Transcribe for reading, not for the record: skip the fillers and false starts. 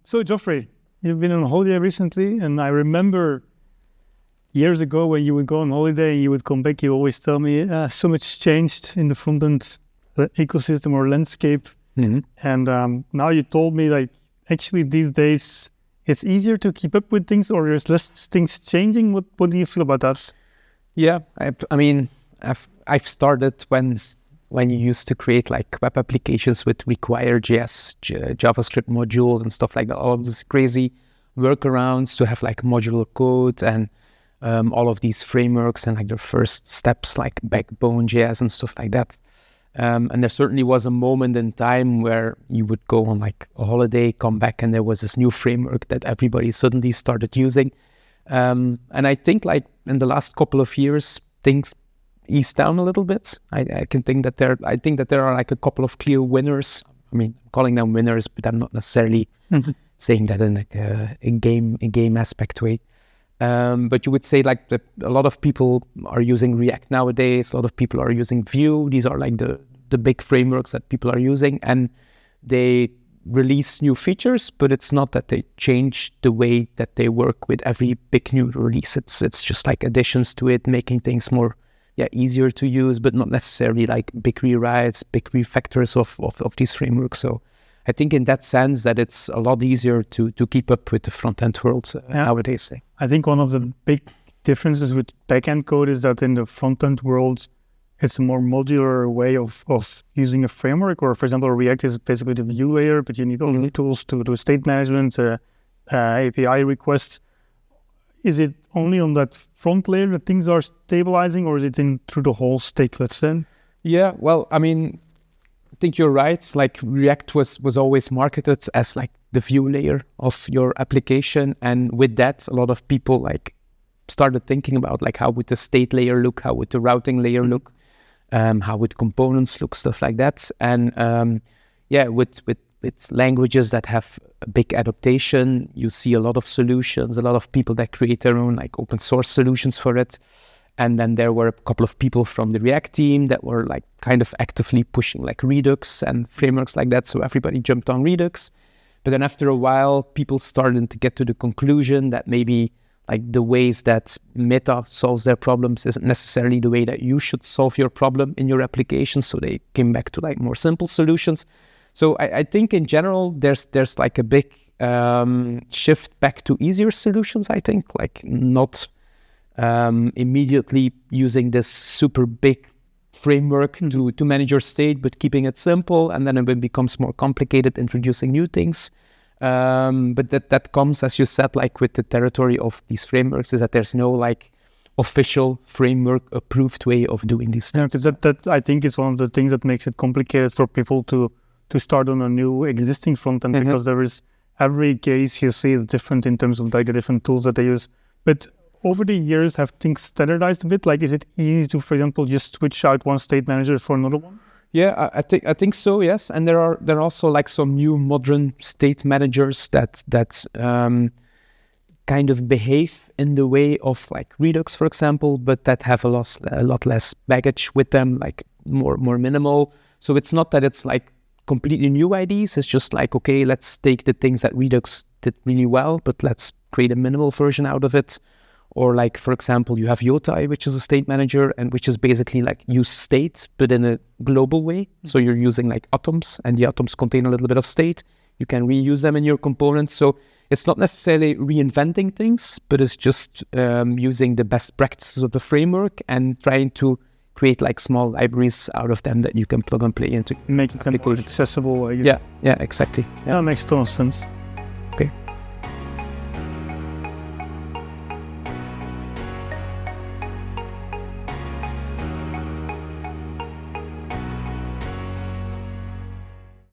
So Geoffrey, you've been on holiday recently, and I remember years ago when you would go on holiday and you would come back, you always tell me so much changed in the front-end ecosystem or landscape. Mm-hmm. And now you told me, like, actually these days it's easier to keep up with things, or there's less things changing. What do you feel about that? Yeah, I mean, I've started when you used to create like web applications with require.js, JavaScript modules and stuff like that. All of these crazy workarounds to have like modular code and all of these frameworks and like their first steps like Backbone.js and stuff like that. And there certainly was a moment in time where you would go on like a holiday, come back, and there was this new framework that everybody suddenly started using. And I think like in the last couple of years, things eased down a little bit. I think that there are like a couple of clear winners. I mean, I'm calling them winners, but I'm not necessarily saying that in like a game aspect way. But you would say like a lot of people are using React nowadays. A lot of people are using Vue. These are like the big frameworks that people are using, and they release new features, but it's not that they change the way that they work with every big new release. It's just like additions to it, making things more easier to use, but not necessarily like big rewrites, big refactors of these frameworks. So I think in that sense that it's a lot easier to keep up with the front-end world nowadays. I think one of the big differences with back-end code is that in the front-end world, it's a more modular way of using a framework. Or for example, React is basically the view layer, but you need all the tools to do state management, API requests. Is it only on that front layer that things are stabilizing, or is it through the whole statelets then? Yeah, well, I mean, I think you're right. Like React was always marketed as like the view layer of your application, and with that, a lot of people like started thinking about like how would the state layer look, how would the routing layer look, how would components look, stuff like that. And with languages that have a big adaptation, you see a lot of solutions, a lot of people that create their own like open source solutions for it. And then there were a couple of people from the React team that were like kind of actively pushing like Redux and frameworks like that. So everybody jumped on Redux. But then after a while, people started to get to the conclusion that maybe like the ways that Meta solves their problems isn't necessarily the way that you should solve your problem in your application. So they came back to like more simple solutions. So I think in general, there's like a big shift back to easier solutions, I think, like not immediately using this super big framework to manage your state, but keeping it simple. And then it becomes more complicated, introducing new things. But that comes, as you said, like with the territory of these frameworks, is that there's no like official framework approved way of doing these things. Yeah, that I think is one of the things that makes it complicated for people to start on a new existing front end, because there is every case you see is different in terms of like the different tools that they use. But over the years, have things standardized a bit? Like, is it easy to, for example, just switch out one state manager for another one? Yeah, I think so. Yes, and there are also like some new modern state managers that kind of behave in the way of like Redux, for example, but that have a lot less baggage with them, like more minimal. So it's not that it's like completely new ideas. It's just like, okay, let's take the things that Redux did really well, but let's create a minimal version out of it. Or like, for example, you have Jotai, which is a state manager, and which is basically like use state, but in a global way. So you're using like atoms, and the atoms contain a little bit of state. You can reuse them in your components. So it's not necessarily reinventing things, but it's just using the best practices of the framework and trying to create like small libraries out of them that you can plug and play into. Make it accessible. Yeah, exactly. Yeah, that makes total sense.